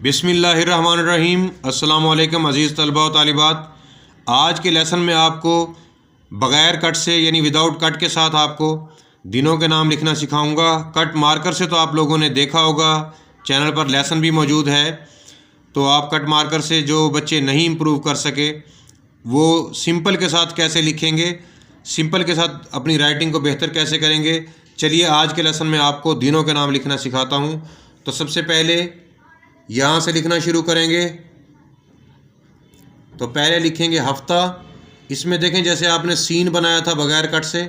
बिस्मिल्लाहिर्रहमानिर्रहीम। अस्सलाम वालेकुम अज़ीज़ तलबा व तालिबात। आज के लेसन में आपको बग़ैर कट से यानी विदाउट कट के साथ आपको दिनों के नाम लिखना सिखाऊंगा। कट मार्कर से तो आप लोगों ने देखा होगा, चैनल पर लेसन भी मौजूद है। तो आप कट मार्कर से जो बच्चे नहीं इम्प्रूव कर सके वो सिंपल के साथ कैसे लिखेंगे, सिंपल के साथ अपनी राइटिंग को बेहतर कैसे करेंगे, चलिए आज के लेसन में आपको दिनों के नाम लिखना सिखाता हूँ। तो सबसे पहले यहाँ से लिखना शुरू करेंगे। तो पहले लिखेंगे हफ्ता। इसमें देखें जैसे आपने सीन बनाया था बग़ैर कट से,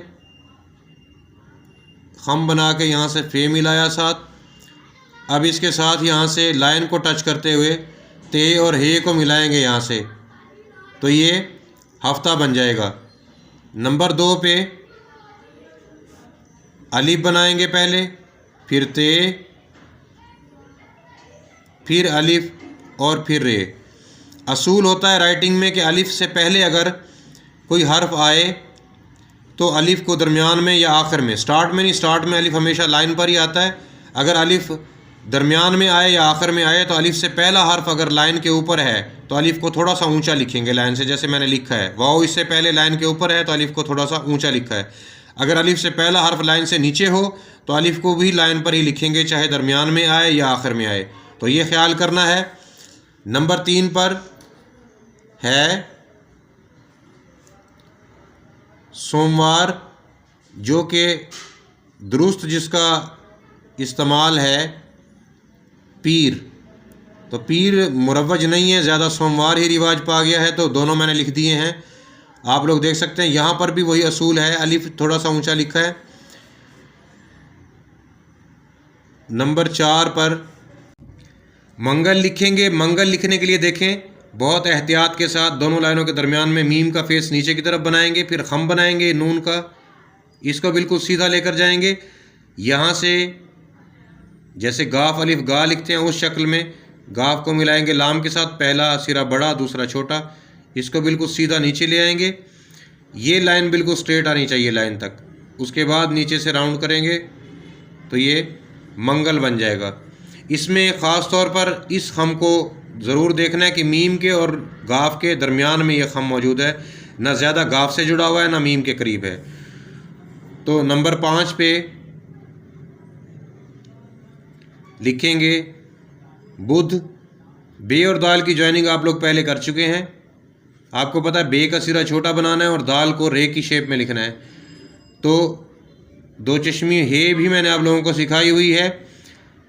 खम बना के यहाँ से फे मिलाया साथ। अब इसके साथ यहाँ से लाइन को टच करते हुए ते और हे को मिलाएंगे यहाँ से, तो ये हफ्ता बन जाएगा। नंबर 2 पे अलिफ बनाएंगे पहले, फिर ते, फिर अलिफ और फिर रे। असूल होता है राइटिंग में कि अलिफ से पहले अगर कोई हर्फ आए तो अलिफ को दरमियान में या आखिर में, स्टार्ट में नहीं, स्टार्ट में अलिफ हमेशा लाइन पर ही आता है। अगर अलिफ दरमियान में आए या आखिर में आए तो अलिफ से पहला हर्फ अगर लाइन के ऊपर है तो अलिफ को थोड़ा सा ऊंचा लिखेंगे लाइन से, जैसे मैंने लिखा है। वाओ इससे पहले लाइन के ऊपर है तो अलिफ को थोड़ा सा ऊंचा लिखा है। अगर अलिफ से पहला हर्फ लाइन से नीचे हो तो अलिफ को भी लाइन पर ही लिखेंगे, चाहे दरमियान में आए या आखिर में आए। तो ये ख्याल करना है। नंबर 3 पर है सोमवार, जो कि दुरुस्त जिसका इस्तेमाल है पीर। तो पीर मुरव्वज नहीं है, ज़्यादा सोमवार ही रिवाज पा गया है, तो दोनों मैंने लिख दिए हैं। आप लोग देख सकते हैं यहाँ पर भी वही असूल है, अलिफ थोड़ा सा ऊंचा लिखा है। नंबर 4 पर मंगल लिखेंगे। मंगल लिखने के लिए देखें बहुत एहतियात के साथ दोनों लाइनों के दरमियान में मीम का फेस नीचे की तरफ बनाएंगे, फिर खम बनाएंगे नून का, इसको बिल्कुल सीधा लेकर जाएंगे। यहाँ से जैसे गाफ अलिफ गा लिखते हैं उस शक्ल में गाफ को मिलाएंगे लाम के साथ, पहला सिरा बड़ा दूसरा छोटा, इसको बिल्कुल सीधा नीचे ले आएंगे। ये लाइन बिल्कुल स्ट्रेट आनी चाहिए लाइन तक। उसके बाद नीचे से राउंड करेंगे तो ये मंगल बन जाएगा। इसमें ख़ास तौर पर इस खम को ज़रूर देखना है कि मीम के और गाफ के दरमियान में ये खम मौजूद है, ना ज़्यादा गाफ से जुड़ा हुआ है ना मीम के करीब है। तो नंबर 5 पे लिखेंगे बुध। बे और दाल की ज्वाइनिंग आप लोग पहले कर चुके हैं, आपको पता है बे का सिरा छोटा बनाना है और दाल को रे की शेप में लिखना है। तो दो चश्मी हे भी मैंने आप लोगों को सिखाई हुई है।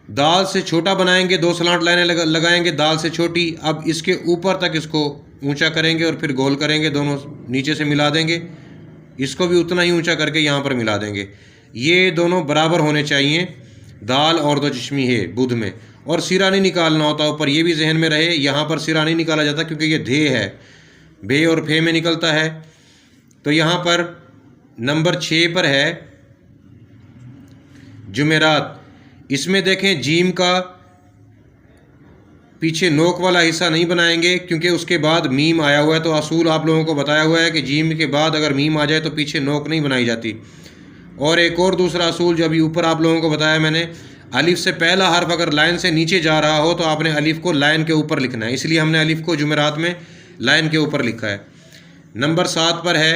दाल से छोटा बनाएंगे, 2 स्लांट लाइनें लगाएंगे दाल से छोटी। अब इसके ऊपर तक इसको ऊंचा करेंगे और फिर गोल करेंगे, दोनों नीचे से मिला देंगे, इसको भी उतना ही ऊंचा करके यहाँ पर मिला देंगे। ये दोनों बराबर होने चाहिए, दाल और 2 चश्मी है बुध में। और सिरा नहीं निकालना होता ऊपर, ये भी जहन में रहे, यहाँ पर सिरा नहीं निकाला जाता क्योंकि ये धे है, बे और फे में निकलता है। तो यहाँ पर नंबर 6 पर है जुमेरात। इसमें देखें जीम का पीछे नोक वाला हिस्सा नहीं बनाएंगे क्योंकि उसके बाद मीम आया हुआ है। तो असूल आप लोगों को बताया हुआ है कि जीम के बाद अगर मीम आ जाए तो पीछे नोक नहीं बनाई जाती। और एक और दूसरा असूल जो अभी ऊपर आप लोगों को बताया मैंने, अलिफ से पहला हर्फ अगर लाइन से नीचे जा रहा हो तो आपने अलिफ को लाइन के ऊपर लिखना है, इसलिए हमने अलिफ को जुमेरात में लाइन के ऊपर लिखा है। नंबर 7 पर है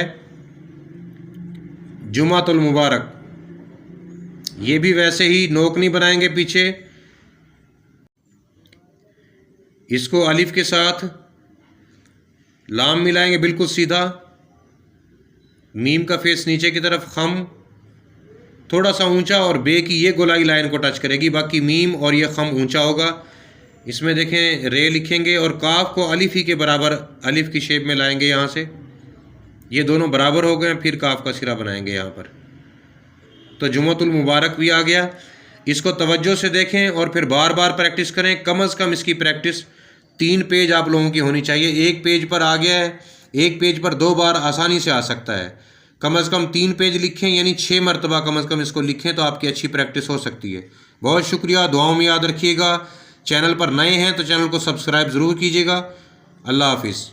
जुमातुल मुबारक। ये भी वैसे ही नोक नहीं बनाएंगे पीछे, इसको अलिफ के साथ लाम मिलाएंगे बिल्कुल सीधा, मीम का फेस नीचे की तरफ, खम थोड़ा सा ऊंचा और बे की ये गोलाई लाइन को टच करेगी, बाकी मीम और ये खम ऊंचा होगा। इसमें देखें रे लिखेंगे और काफ को अलिफ ही के बराबर अलिफ की शेप में लाएंगे यहाँ से, ये दोनों बराबर हो गए। फिर काफ का सिरा बनाएंगे यहाँ पर। तो जुमातुल मुबारक भी आ गया। इसको तवज्जो से देखें और फिर बार बार प्रैक्टिस करें। कम अज़ कम इसकी प्रैक्टिस 3 पेज आप लोगों की होनी चाहिए। 1 पेज पर आ गया है, 1 पेज पर 2 बार आसानी से आ सकता है। कम अज़ कम 3 पेज लिखें, यानी 6 मरतबा कम अज़ कम इसको लिखें तो आपकी अच्छी प्रैक्टिस हो सकती है। बहुत शुक्रिया, दुआओं में याद रखिएगा। चैनल पर नए हैं तो चैनल को सब्सक्राइब ज़रूर कीजिएगा। अल्लाह हाफिज़।